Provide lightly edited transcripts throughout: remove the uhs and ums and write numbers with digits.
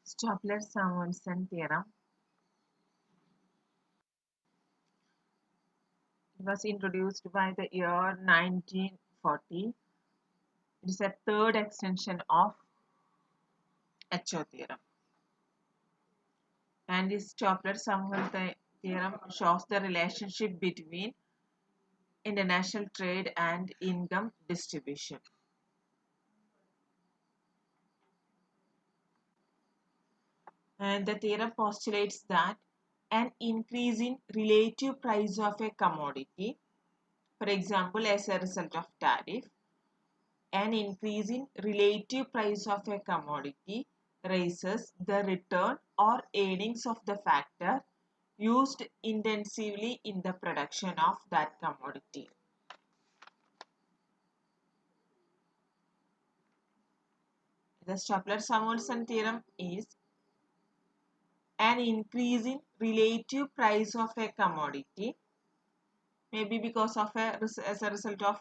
Stapler-Samuelson theorem. It was introduced by the year 1940. It is a third extension of Echo theorem. And this Stapler-Samuelson theorem shows the relationship between international trade and income distribution. And the theorem postulates that an increase in relative price of a commodity, for example, as a result of tariff, an increase in relative price of a commodity raises the return or earnings of the factor used intensively in the production of that commodity. The Stapler-Samuelson theorem is an increase in relative price of a commodity, maybe because of as a result of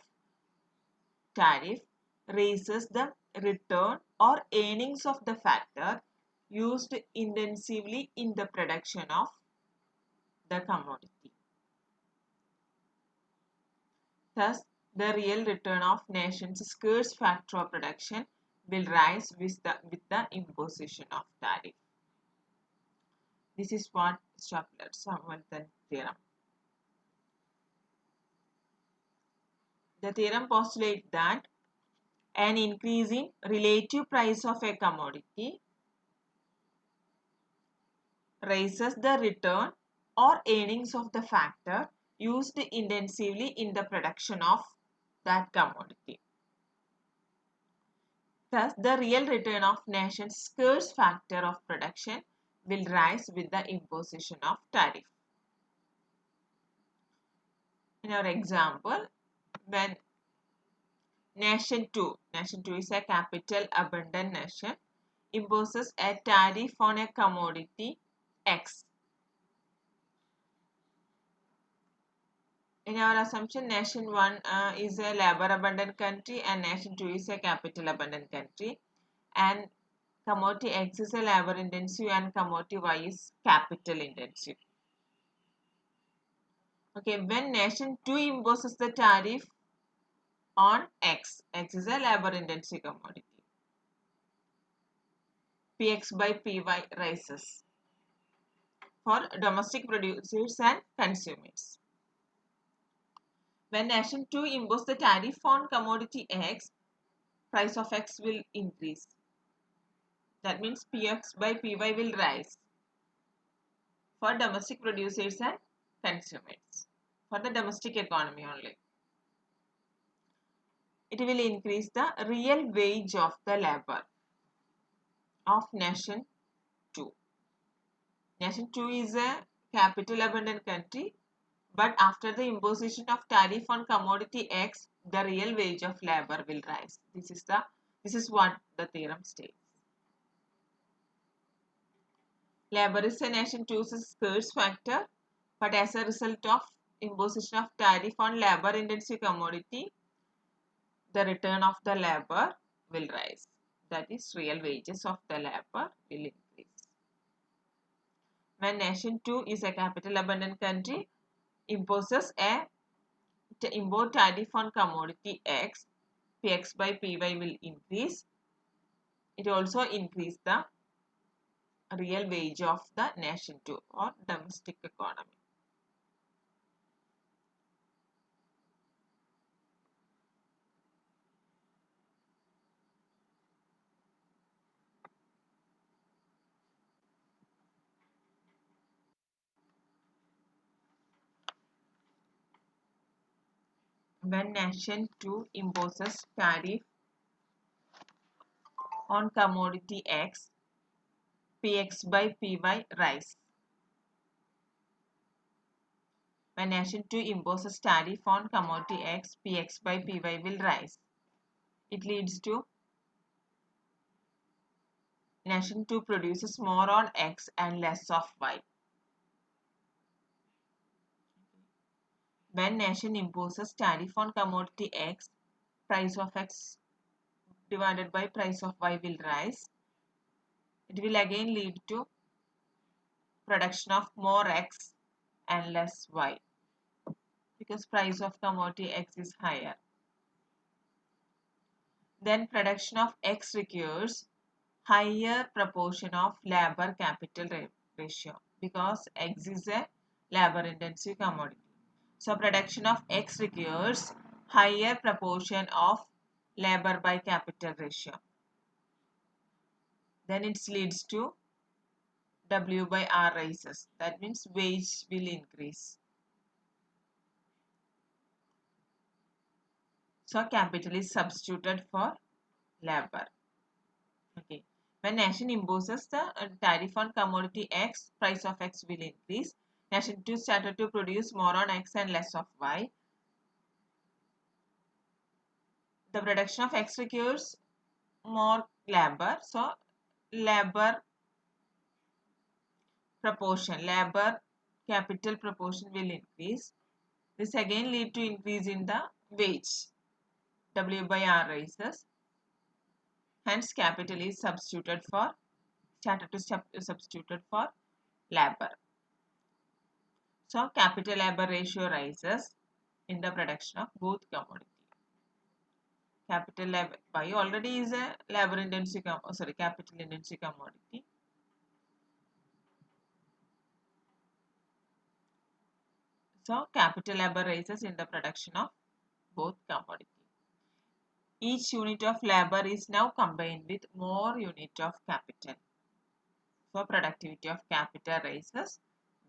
tariff, raises the return or earnings of the factor used intensively in the production of the commodity. Thus, the real return of nation's scarce factor of production will rise with the imposition of tariff. This is what Stapler-Samuelson theorem. The theorem postulates that an increase in relative price of a commodity raises the return or earnings of the factor used intensively in the production of that commodity. Thus, the real return of nation's scarce factor of production will rise with the imposition of tariff. In our example, when Nation 2 is a capital abundant nation, imposes a tariff on a commodity X. In our assumption, Nation 1 is a labor abundant country and Nation 2 is a capital abundant country, and commodity X is a labor intensive and commodity Y is capital intensive. Okay, when Nation 2 imposes the tariff on X is a labor intensive commodity. Px by Py rises for domestic producers and consumers. When Nation 2 imposes the tariff on commodity X, price of X will increase. That means Px by Py will rise for domestic producers and consumers, for the domestic economy only. It will increase the real wage of the labor of Nation 2. Nation 2 is a capital abundant country, but after the imposition of tariff on commodity X, the real wage of labor will rise. This is what the theorem states. Labor is a Nation 2's scarce factor, but as a result of imposition of tariff on labor intensive commodity, the return of the labor will rise. That is, real wages of the labor will increase. When Nation 2 is a capital abundant country, imposes a import tariff on commodity X, Px by Py will increase. It also increase the real wage of the Nation 2 or domestic economy. When Nation 2 imposes tariff on commodity X, Px by Py rise. When Nation 2 imposes tariff on commodity X, Px by Py will rise. It leads to Nation 2 produces more on X and less of Y. When Nation imposes tariff on commodity X, price of X divided by price of Y will rise. it will again lead to production of more X and less Y because price of commodity X is higher. Then production of X requires higher proportion of labor capital ratio because X is a labor intensive commodity. So production of X requires higher proportion of labor by capital ratio. Then it leads to W by R rises. That means wage will increase. So capital is substituted for labor. Okay. When nation imposes the tariff on commodity X, price of X will increase. Nation 2 started to produce more on X and less of Y. The production of X requires more labor. So labor proportion, labor capital proportion will increase. This again lead to increase in the wage. W by R rises. Hence capital is substituted for labor. So capital labor ratio rises in the production of both commodity. Capital labor Y already is a labor intensive capital intensive commodity. So capital labor rises in the production of both commodity. Each unit of labor is now combined with more unit of capital. So productivity of capital rises,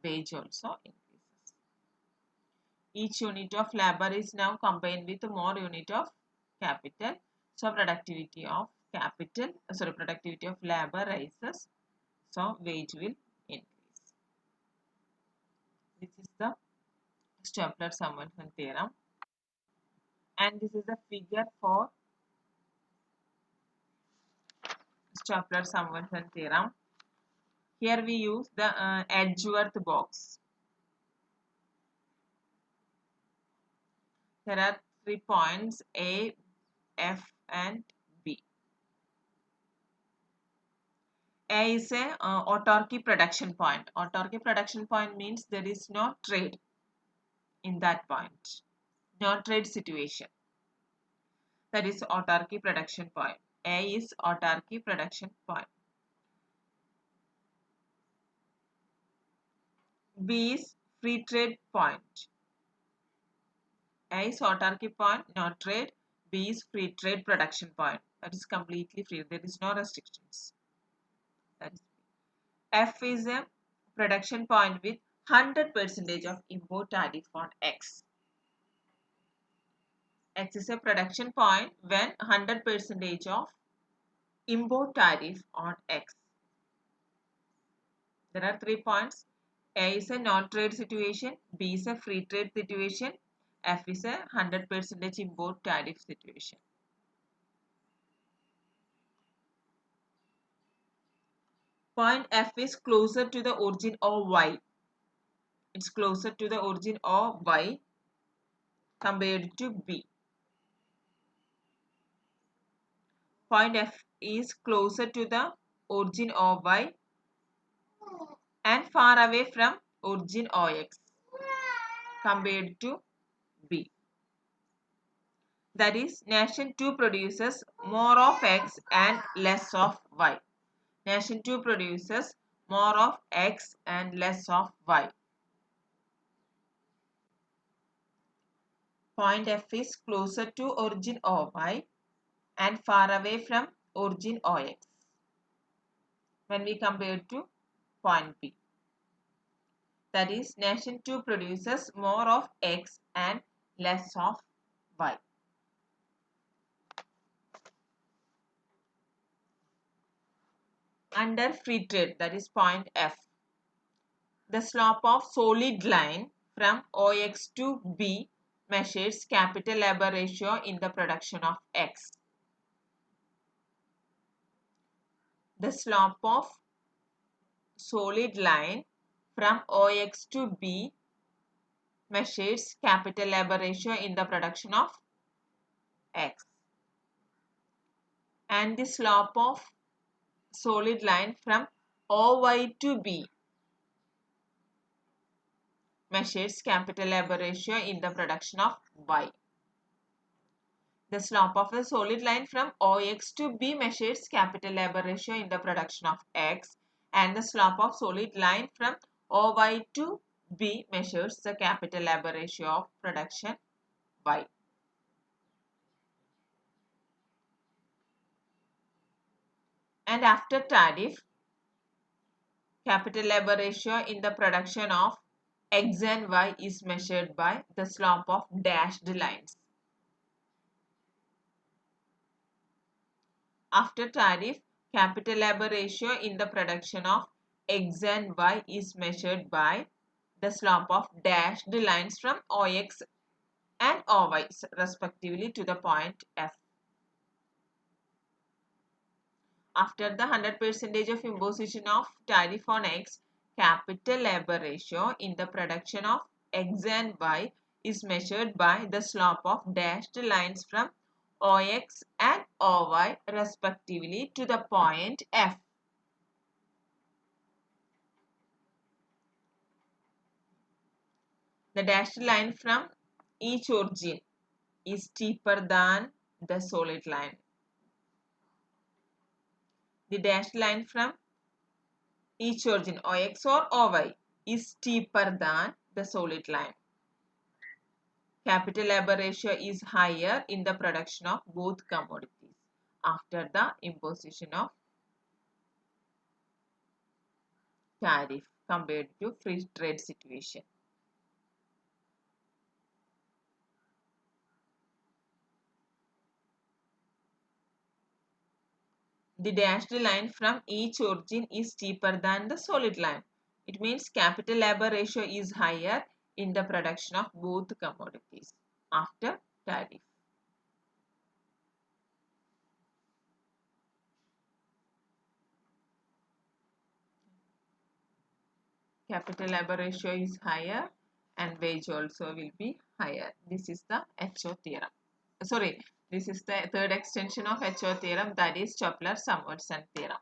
wage also increases. Each unit of labor is now combined with more unit of capital. So productivity of productivity of labor rises. So wage will increase. This is the Stöpler-Summerson theorem. And this is the figure for Stöpler-Summerson theorem. Here we use the Edgeworth box. There are 3 points A, F and B. A is a autarky production point. Autarky production point means there is no trade in that point. No trade situation. That is autarky production point. A is autarky production point. B is free trade point. A is autarky point, no trade. B is free trade production point. That is completely free. There is no restrictions. That is F is a production point with 100% of import tariff on X. X is a production point when 100% of import tariff on X. There are 3 points. A is a non-trade situation, B is a free trade situation, F is a 100% import tariff situation. Point F is closer to the origin of Y. It's closer to the origin of Y compared to B. Point F is closer to the origin of Y and far away from origin of X compared to B. That is, nation 2 produces more of X and less of Y. Nation 2 produces more of X and less of Y. Point F is closer to origin of Y and far away from origin of X when we compare to point B. That is, nation 2 produces more of X and less of Y. Under free trade, that is point F, the slope of solid line from OX to B measures capital labor ratio in the production of X. The slope of solid line from OX to B measures capital labor ratio in the production of X. And the slope of solid line from OY to B measures capital labor ratio in the production of Y. The slope of a solid line from OX to B measures capital labor ratio in the production of X, and the slope of solid line from OY to B measures the capital labor ratio of production Y. And after tariff, capital labor ratio in the production of X and Y is measured by the slope of dashed lines. After tariff, capital labor ratio in the production of X and Y is measured by the slope of dashed lines from OX and OY respectively to the point F. After the 100% of imposition of tariff on X, capital labor ratio in the production of X and Y is measured by the slope of dashed lines from OX and OY respectively to the point F. The dashed line from each origin is steeper than the solid line. The dashed line from each origin OX or OY is steeper than the solid line. Capital labor ratio is higher in the production of both commodities after the imposition of tariff compared to free trade situation. The dashed line from each origin is steeper than the solid line. It means capital labor ratio is higher in the production of both commodities after tariff. Capital labor ratio is higher and wage also will be higher. This is the HO theorem. Sorry, this is the third extension of HO theorem, that is Chopler-Samuelson theorem.